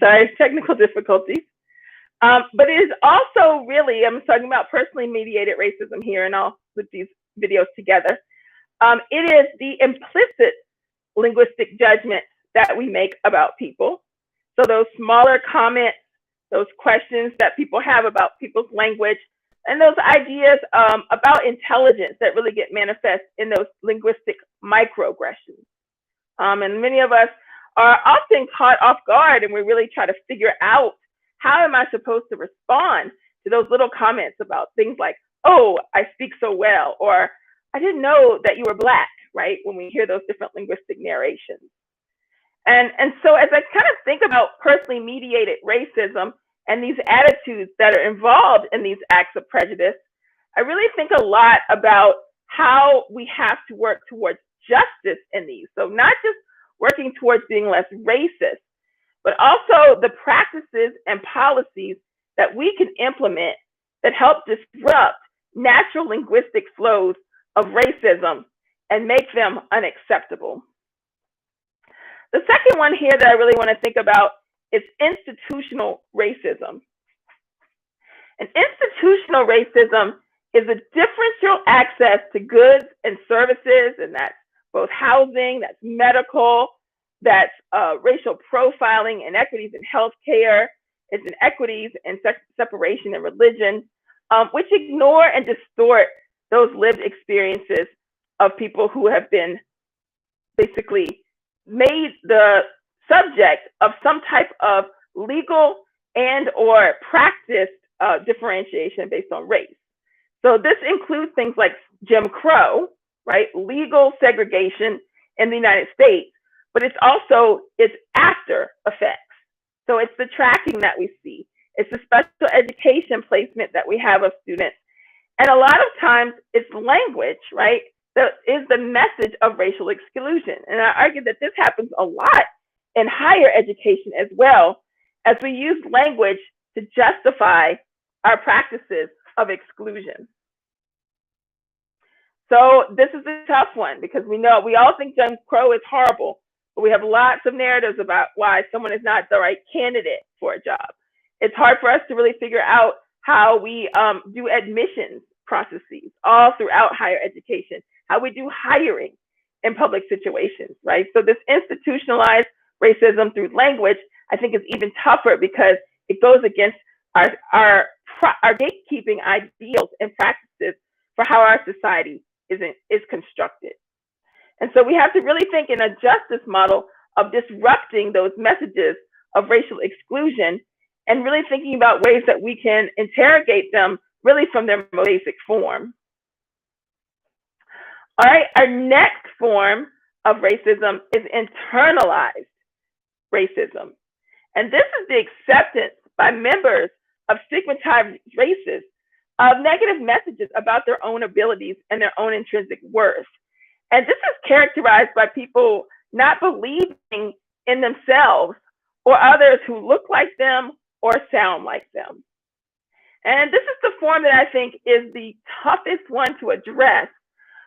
sorry, technical difficulties. But it is also really, I'm talking about personally mediated racism here, and I'll put these videos together. It is the implicit linguistic judgments that we make about people. So those smaller comments, those questions that people have about people's language, and those ideas about intelligence that really get manifest in those linguistic microaggressions. And many of us are often caught off guard, and we really try to figure out, how am I supposed to respond to those little comments about things like, oh, I speak so well, or I didn't know that you were Black, right? When we hear those different linguistic narrations. And so as I kind of think about personally mediated racism and these attitudes that are involved in these acts of prejudice, I really think a lot about how we have to work towards justice in these. So not just working towards being less racist, but also the practices and policies that we can implement that help disrupt natural linguistic flows of racism and make them unacceptable. The second one here that I really want to think about is institutional racism. And institutional racism is a differential access to goods and services, and that's both housing, that's medical, that's racial profiling, inequities in healthcare, it's inequities and separation in religion, which ignore and distort those lived experiences of people who have been basically made the subject of some type of legal and or practiced differentiation based on race. So this includes things like Jim Crow, right? Legal segregation in the United States, but it's also its after effects. So it's the tracking that we see. It's the special education placement that we have of students. And a lot of times it's language, right? That is the message of racial exclusion. And I argue that this happens a lot in higher education as well, as we use language to justify our practices of exclusion. So this is a tough one because we all think Jim Crow is horrible, but we have lots of narratives about why someone is not the right candidate for a job. It's hard for us to really figure out how we do admissions processes all throughout higher education, how we do hiring in public situations, right? So this institutionalized racism through language, I think, is even tougher because it goes against our gatekeeping ideals and practices for how our society is constructed. And so we have to really think in a justice model of disrupting those messages of racial exclusion and really thinking about ways that we can interrogate them really from their most basic form. All right, our next form of racism is internalized racism. And this is the acceptance by members of stigmatized races of negative messages about their own abilities and their own intrinsic worth. And this is characterized by people not believing in themselves or others who look like them or sound like them. And this is the form that I think is the toughest one to address,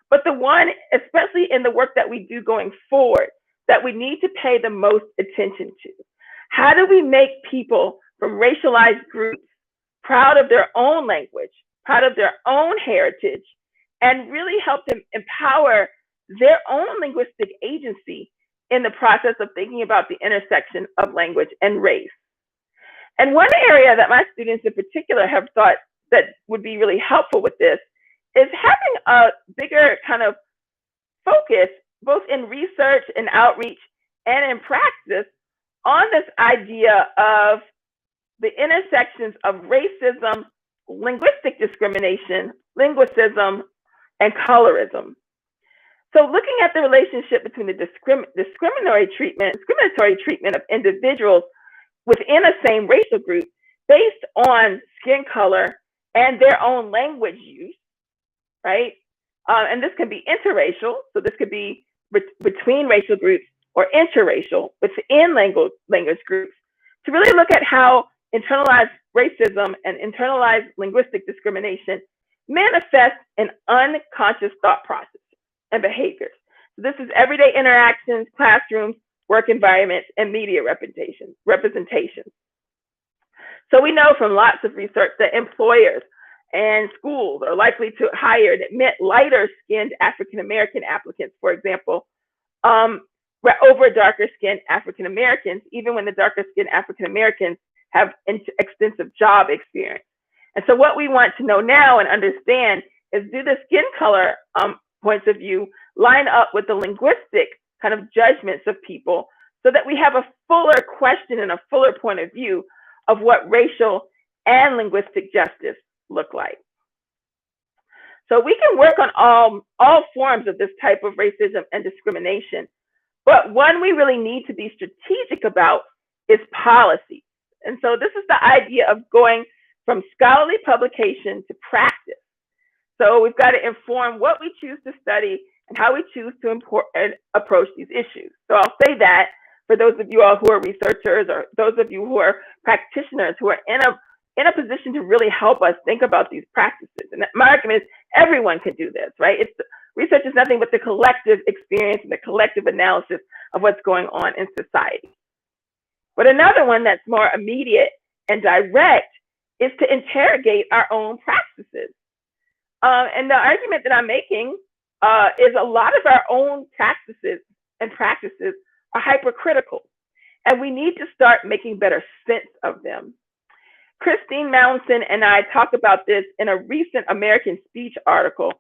but the one, especially in the work that we do going forward, that we need to pay the most attention to. How do we make people from racialized groups proud of their own language, proud of their own heritage, and really help them empower their own linguistic agency in the process of thinking about the intersection of language and race? And one area that my students in particular have thought that would be really helpful with this is having a bigger kind of focus, both in research and outreach and in practice, on this idea of the intersections of racism, linguistic discrimination, linguicism, and colorism. So looking at the relationship between the discriminatory treatment of individuals within a same racial group based on skin color and their own language use, right? And this can be interracial, so this could be between racial groups, or interracial within language groups, to really look at how internalized racism and internalized linguistic discrimination manifest in unconscious thought processes and behaviors. So this is everyday interactions, classrooms, work environments, and media representation. So we know from lots of research that employers and schools are likely to hire lighter-skinned African-American applicants, for example, over darker-skinned African-Americans, even when the darker-skinned African-Americans have extensive job experience. And so what we want to know now and understand is, do the skin color points of view line up with the linguistic kind of judgments of people, so that we have a fuller question and a fuller point of view of what racial and linguistic justice look like. So we can work on all forms of this type of racism and discrimination, but one we really need to be strategic about is policy. And so this is the idea of going from scholarly publication to practice. So we've got to inform what we choose to study and how we choose to approach these issues. So I'll say that for those of you all who are researchers, or those of you who are practitioners who are in a position to really help us think about these practices. And my argument is everyone can do this, right? Research is nothing but the collective experience and the collective analysis of what's going on in society. But another one that's more immediate and direct is to interrogate our own practices. And the argument that I'm making is a lot of our own practices are hypercritical, and we need to start making better sense of them. Christine Mallinson and I talk about this in a recent American Speech article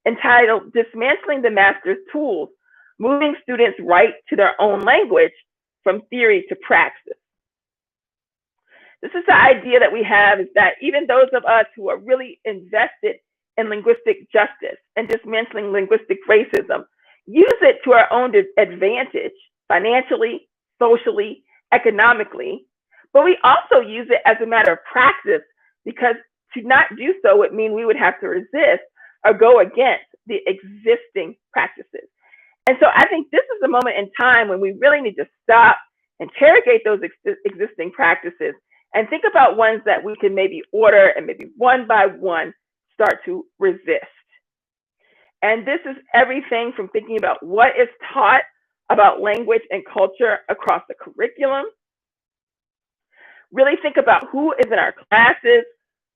entitled "Dismantling the Master's Tools, Moving Students' Right to Their Own Language from Theory to Praxis." This is the idea that we have, is that even those of us who are really invested in linguistic justice and dismantling linguistic racism use it to our own advantage, financially, socially, economically, but we also use it as a matter of practice, because to not do so would mean we would have to resist or go against the existing practices. And so I think this is a moment in time when we really need to stop, interrogate those existing practices, and think about ones that we can maybe order and maybe one by one start to resist. And this is everything from thinking about what is taught about language and culture across the curriculum. Really think about who is in our classes,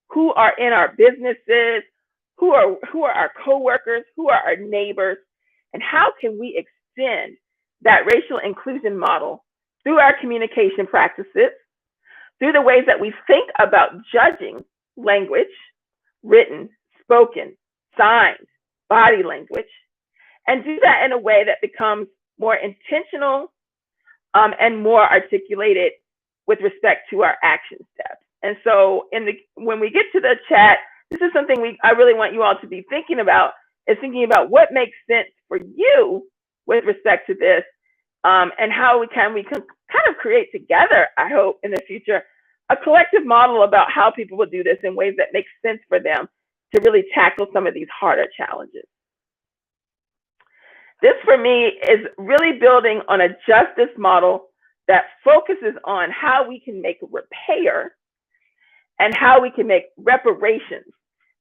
who are in our businesses, who are our coworkers, who are our neighbors, and how can we extend that racial inclusion model through our communication practices, through the ways that we think about judging language, written, spoken, signs, body language, and do that in a way that becomes more intentional and more articulated with respect to our action steps. And so when we get to the chat, this is something I really want you all to be thinking about, is thinking about what makes sense for you with respect to this, and how we can kind of create together, I hope, in the future, a collective model about how people will do this in ways that make sense for them to really tackle some of these harder challenges. This, for me, is really building on a justice model that focuses on how we can make repair and how we can make reparations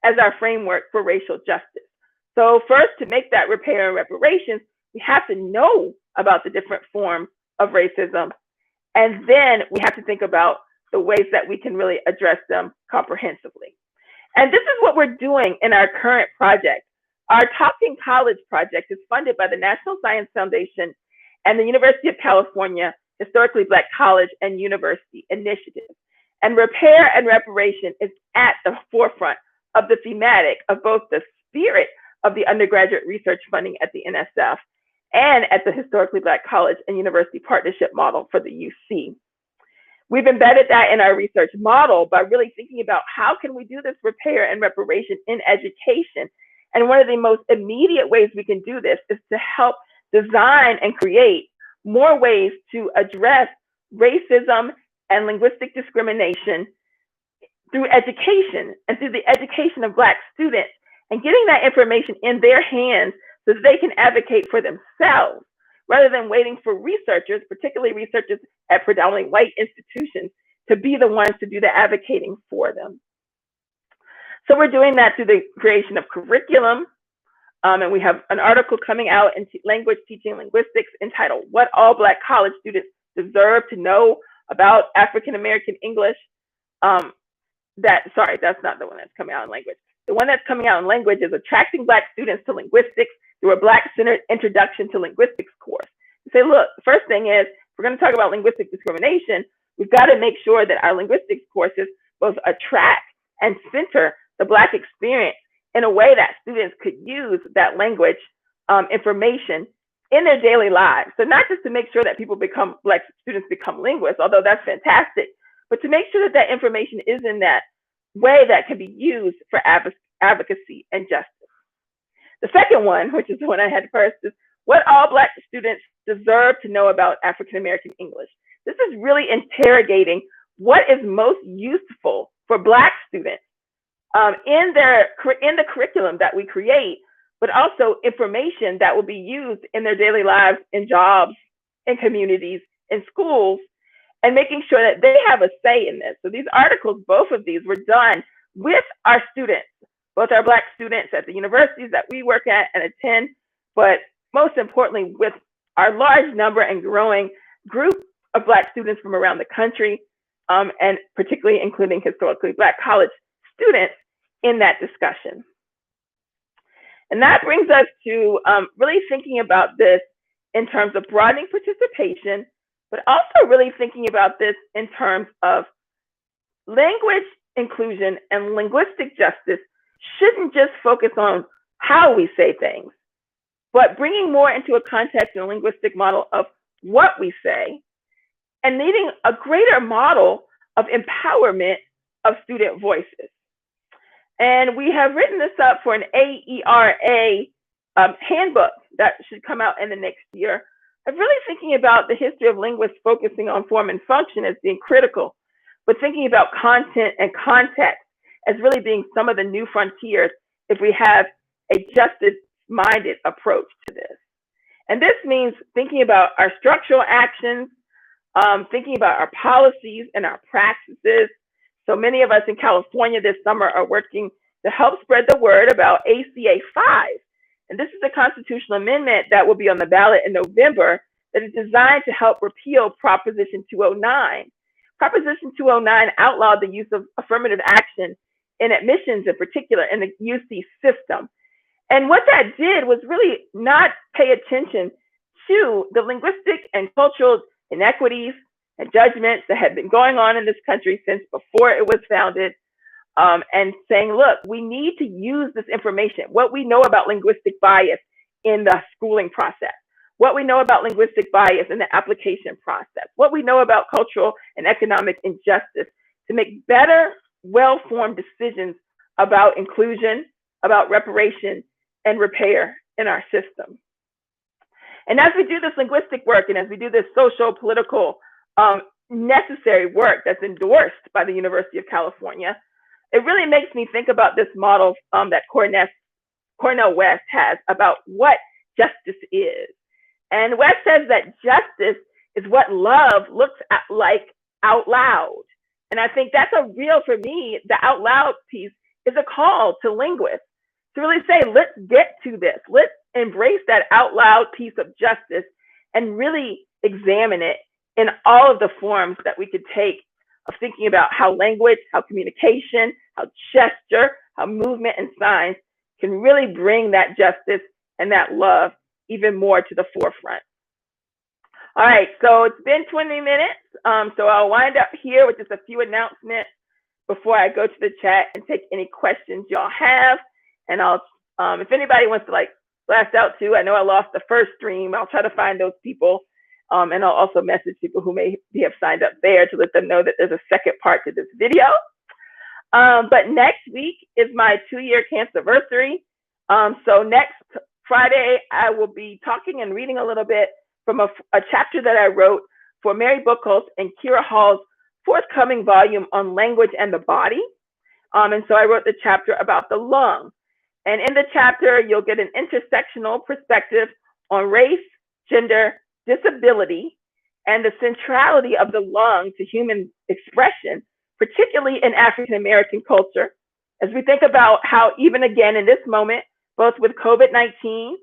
as our framework for racial justice. So first, to make that repair and reparations, we have to know about the different forms of racism, and then we have to think about the ways that we can really address them comprehensively. And this is what we're doing in our current project. Our Talking College project is funded by the National Science Foundation and the University of California Historically Black College and University Initiative. And repair and reparation is at the forefront of the thematic of both the spirit of the undergraduate research funding at the NSF and at the Historically Black College and University Partnership Model for the UC. We've embedded that in our research model by really thinking about how can we do this repair and reparation in education. And one of the most immediate ways we can do this is to help design and create more ways to address racism and linguistic discrimination through education and through the education of Black students, and getting that information in their hands so that they can advocate for themselves, rather than waiting for researchers, particularly researchers at predominantly white institutions, to be the ones to do the advocating for them. So we're doing that through the creation of curriculum, And we have an article coming out in Language Teaching Linguistics entitled "What All Black College Students Deserve to Know About African American English." That's not the one that's coming out in language. The one that's coming out in language is Attracting Black Students to Linguistics Through a Black-Centered Introduction to Linguistics course. You say, look, the first thing is, if we're going to talk about linguistic discrimination, we've got to make sure that our linguistics courses both attract and center the Black experience in a way that students could use that language information in their daily lives. So not just to make sure that Black students become linguists, although that's fantastic, but to make sure that that information is in that way that can be used for advocacy and justice. The second one, which is the one I had first, is what all Black students deserve to know about African American English. This is really interrogating what is most useful for Black students in the curriculum that we create, but also information that will be used in their daily lives, in jobs, in communities, in schools, and making sure that they have a say in this. So these articles, both of these, were done with our students, both our Black students at the universities that we work at and attend, but most importantly, with our large number and growing group of Black students from around the country, and particularly including historically Black college students in that discussion. And that brings us to really thinking about this in terms of broadening participation, but also really thinking about this in terms of language inclusion and linguistic justice shouldn't just focus on how we say things, but bringing more into a context and a linguistic model of what we say, and needing a greater model of empowerment of student voices. And we have written this up for an AERA handbook that should come out in the next year, of really thinking about the history of linguists focusing on form and function as being critical, but thinking about content and context as really being some of the new frontiers if we have a justice-minded approach to this. And this means thinking about our structural actions, thinking about our policies and our practices. So many of us in California this summer are working to help spread the word about ACA 5. And this is a constitutional amendment that will be on the ballot in November that is designed to help repeal Proposition 209. Proposition 209 outlawed the use of affirmative action in admissions, in particular in the UC system. And what that did was really not pay attention to the linguistic and cultural inequities and judgments that had been going on in this country since before it was founded, and saying, look, we need to use this information, what we know about linguistic bias in the schooling process, what we know about linguistic bias in the application process, what we know about cultural and economic injustice, to make better, well-formed decisions about inclusion, about reparation and repair in our system. And as we do this linguistic work, and as we do this social, political, necessary work that's endorsed by the University of California, it really makes me think about this model that Cornel West has about what justice is. And West says that justice is what love looks like out loud. And I think that's a real, for me, the out loud piece is a call to linguists to really say, let's get to this. Let's embrace that out loud piece of justice and really examine it in all of the forms that we could take of thinking about how language, how communication, how gesture, how movement and signs can really bring that justice and that love even more to the forefront. All right, so it's been 20 minutes. So I'll wind up here with just a few announcements before I go to the chat and take any questions y'all have. And I'll, if anybody wants to like blast out too, I know I lost the first stream. I'll try to find those people. And I'll also message people who may have signed up there to let them know that there's a second part to this video. But next week is my 2-year cancerversary. So next Friday, I will be talking and reading a little bit from a chapter that I wrote for Mary Buchholz and Kira Hall's forthcoming volume on language and the body. And so I wrote the chapter about the lung. And in the chapter, you'll get an intersectional perspective on race, gender, disability, and the centrality of the lung to human expression, particularly in African American culture, as we think about how even again in this moment, both with COVID-19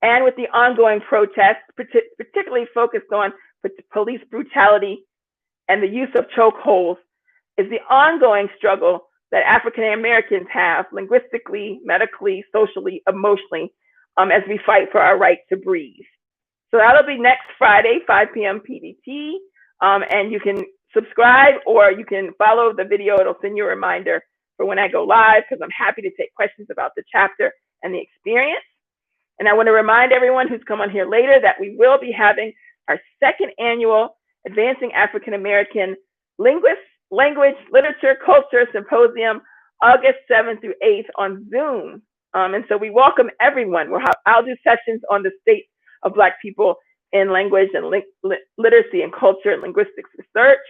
and with the ongoing protests, particularly focused on police brutality and the use of chokeholds, is the ongoing struggle that African Americans have linguistically, medically, socially, emotionally, as we fight for our right to breathe. So that'll be next Friday, 5 p.m. PDT, and you can subscribe or you can follow the video. It'll send you a reminder for when I go live, because I'm happy to take questions about the chapter and the experience. And I want to remind everyone who's come on here later that we will be having our second annual Advancing African American Language, Literature, Culture Symposium, August 7th through 8th on Zoom. And so we welcome everyone. I'll do sessions on the state of Black people in language and literacy and culture and linguistics research.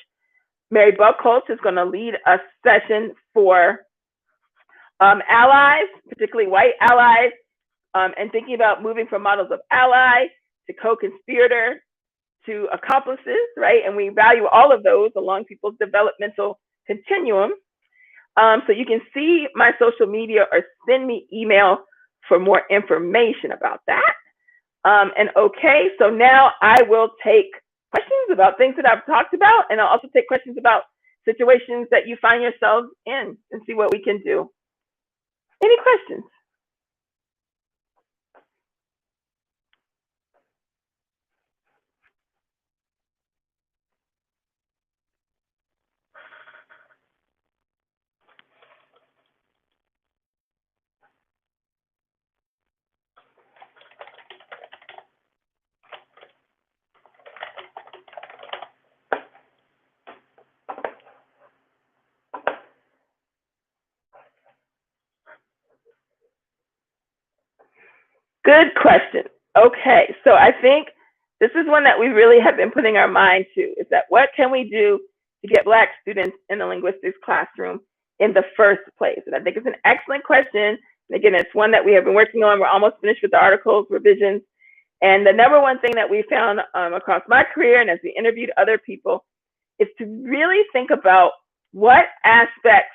Mary Buckholz is going to lead a session for allies, particularly white allies, and thinking about moving from models of ally to co-conspirator to accomplices, right? And we value all of those along people's developmental continuum. So you can see my social media or send me email for more information about that. And okay, so now I will take questions about things that I've talked about, and I'll also take questions about situations that you find yourselves in and see what we can do. Any questions? Good question. Okay, so I think this is one that we really have been putting our mind to, is that what can we do to get Black students in the linguistics classroom in the first place? And I think it's an excellent question. And again, it's one that we have been working on. We're almost finished with the articles, revisions. And the number one thing that we found across my career and as we interviewed other people is to really think about what aspects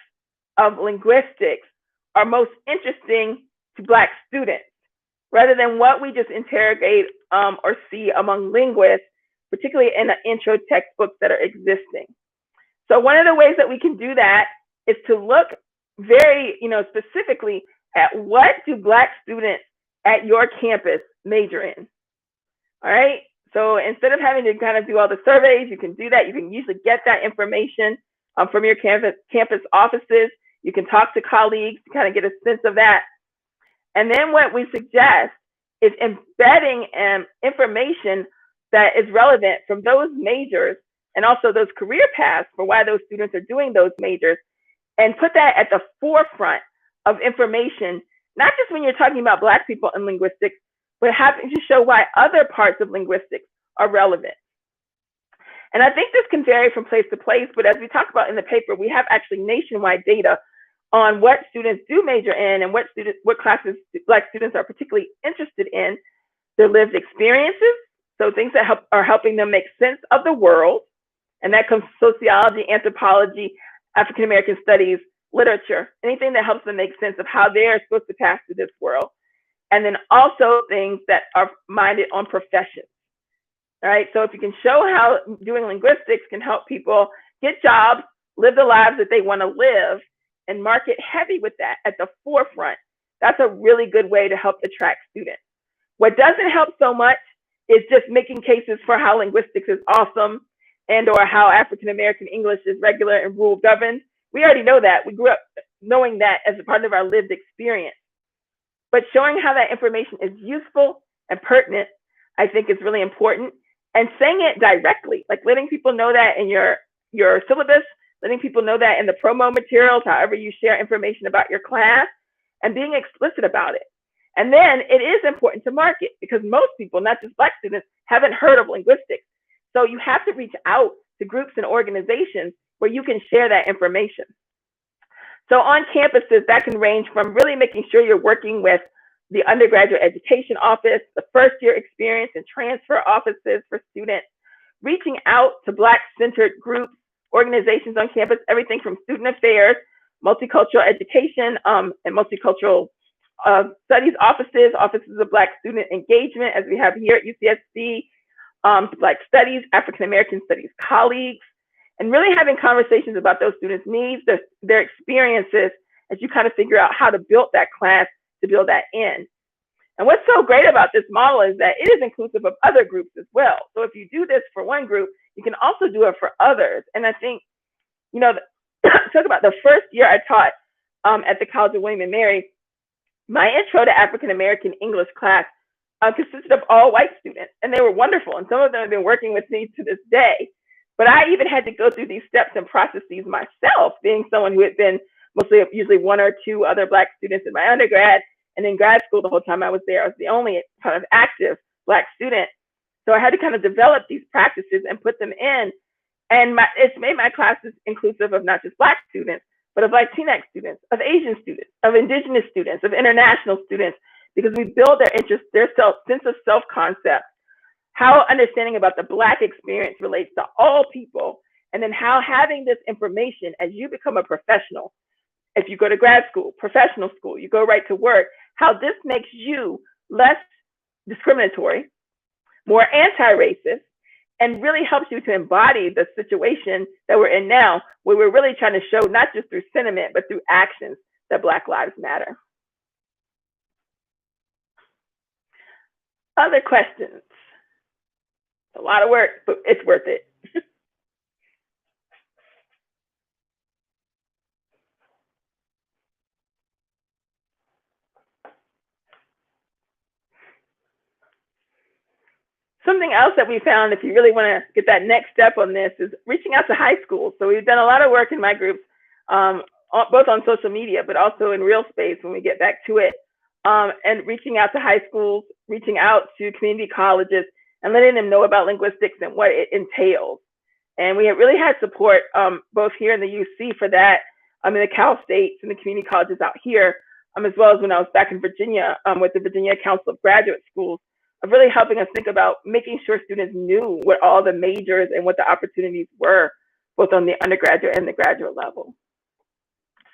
of linguistics are most interesting to Black students, rather than what we just interrogate or see among linguists, particularly in the intro textbooks that are existing. So one of the ways that we can do that is to look very, specifically at what do Black students at your campus major in. All right. So instead of having to kind of do all the surveys, you can do that. You can usually get that information from your campus offices. You can talk to colleagues to kind of get a sense of that. And then what we suggest is embedding information that is relevant from those majors and also those career paths for why those students are doing those majors, and put that at the forefront of information, not just when you're talking about Black people in linguistics, but having to show why other parts of linguistics are relevant. And I think this can vary from place to place, but as we talk about in the paper, we have actually nationwide data on what students do major in and what classes Black students are particularly interested in, their lived experiences, so things that are helping them make sense of the world, and that comes sociology, anthropology, African American studies, literature, anything that helps them make sense of how they are supposed to pass through this world, and then also things that are minded on professions. All right, so if you can show how doing linguistics can help people get jobs, live the lives that they want to live, and market heavy with that at the forefront, that's a really good way to help attract students. What doesn't help so much is just making cases for how linguistics is awesome and or how African American English is regular and rule governed. We already know that. We grew up knowing that as a part of our lived experience. But showing how that information is useful and pertinent, I think, is really important. And saying it directly, like letting people know that in your syllabus, letting people know that in the promo materials, however you share information about your class, and being explicit about it. And then it is important to market, because most people, not just Black students, haven't heard of linguistics. So you have to reach out to groups and organizations where you can share that information. So on campuses, that can range from really making sure you're working with the undergraduate education office, the first year experience and transfer offices for students, reaching out to Black-centered groups, organizations on campus, everything from student affairs, multicultural education, and multicultural studies offices of Black student engagement, as we have here at UCSC, Black studies, African American studies colleagues, and really having conversations about those students' needs, their experiences, as you kind of figure out how to build that class, to build that in. And what's so great about this model is that it is inclusive of other groups as well. So if you do this for one group, you can also do it for others. And I think, you know, talk about the first year I taught at the College of William and Mary, my intro to African American English class consisted of all white students, and they were wonderful. And some of them have been working with me to this day. But I even had to go through these steps and processes myself, being someone who had been usually one or two other Black students in my undergrad. And in grad school, the whole time I was there, I was the only kind of active Black student. So I had to kind of develop these practices and put them in. And it's made my classes inclusive of not just Black students, but of Latinx students, of Asian students, of Indigenous students, of international students, because we build their interest, their sense of self-concept, how understanding about the Black experience relates to all people, and then how having this information as you become a professional, if you go to grad school, professional school, you go right to work, how this makes you less discriminatory, more anti-racist, and really helps you to embody the situation that we're in now, where we're really trying to show, not just through sentiment, but through actions, that Black lives matter. Other questions? A lot of work, but it's worth it. Something else that we found, if you really want to get that next step on this, is reaching out to high schools. So we've done a lot of work in my groups, both on social media, but also in real space when we get back to it, and reaching out to high schools, reaching out to community colleges, and letting them know about linguistics and what it entails. And we have really had support both here in the UC for that, in the Cal States and the community colleges out here, as well as when I was back in Virginia with the Virginia Council of Graduate Schools, of really helping us think about making sure students knew what all the majors and what the opportunities were, both on the undergraduate and the graduate level.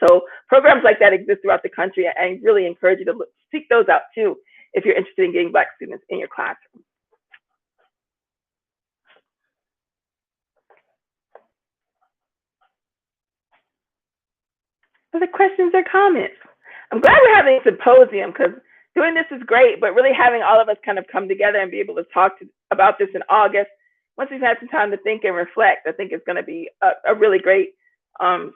So programs like that exist throughout the country. I really encourage you to seek those out too, if you're interested in getting Black students in your classroom. Other questions or comments? I'm glad we're having a symposium, because doing this is great, but really having all of us kind of come together and be able to talk about this in August, once we've had some time to think and reflect, I think it's going to be a really great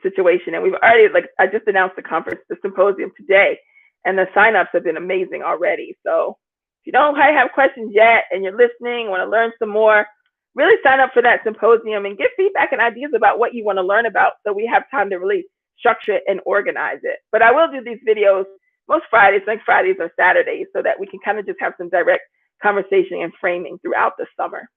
situation. And we've already, I just announced the symposium today, and the signups have been amazing already. So if you don't have questions yet and you're listening, want to learn some more, really sign up for that symposium and give feedback and ideas about what you want to learn about, so we have time to really structure it and organize it. But I will do these videos most Fridays, like Fridays or Saturdays, so that we can kind of just have some direct conversation and framing throughout the summer.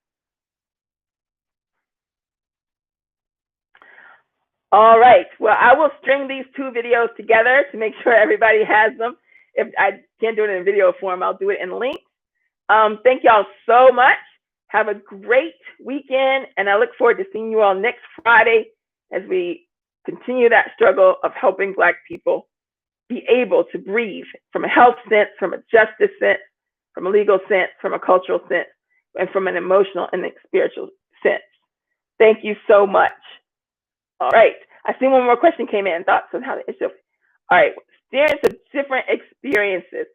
All right, well, I will string these two videos together to make sure everybody has them. If I can't do it in video form, I'll do it in links. Thank y'all so much. Have a great weekend, and I look forward to seeing you all next Friday as we continue that struggle of helping Black people be able to breathe from a health sense, from a justice sense, from a legal sense, from a cultural sense, and from an emotional and a spiritual sense. Thank you so much. All right, I see one more question came in, thoughts on how to issue. All right, experience of different experiences.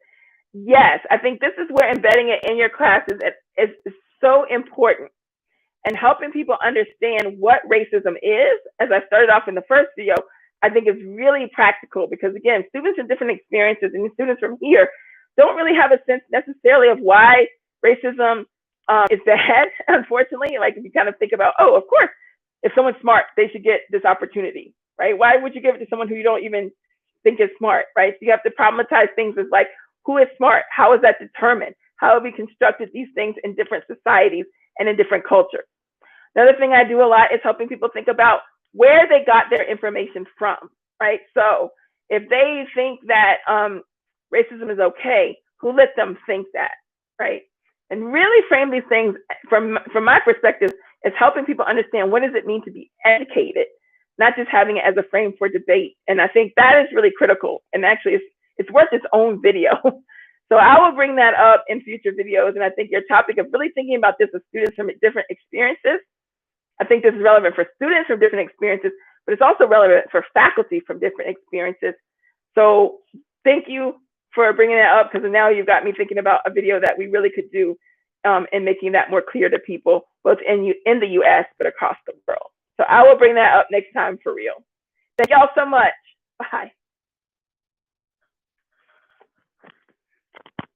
Yes, I think this is where embedding it in your classes is so important, and helping people understand what racism is, as I started off in the first video, I think is really practical, because again, students with different experiences and students from here don't really have a sense necessarily of why racism is bad, unfortunately. Like, if you kind of think about, oh, of course, if someone's smart, they should get this opportunity, right? Why would you give it to someone who you don't even think is smart, right? So you have to problematize things as like, who is smart? How is that determined? How have we constructed these things in different societies and in different cultures? Another thing I do a lot is helping people think about where they got their information from, right? So if they think that racism is okay, who let them think that, right? And really frame these things from my perspective is helping people understand, what does it mean to be educated, not just having it as a frame for debate. And I think that is really critical. And actually, it's worth its own video. So I will bring that up in future videos. And I think your topic of really thinking about this with students from different experiences, I think this is relevant for students from different experiences, but it's also relevant for faculty from different experiences. So thank you for bringing that up, because now you've got me thinking about a video that we really could do and making that more clear to people, both in the US, but across the world. So I will bring that up next time for real. Thank y'all so much. Bye.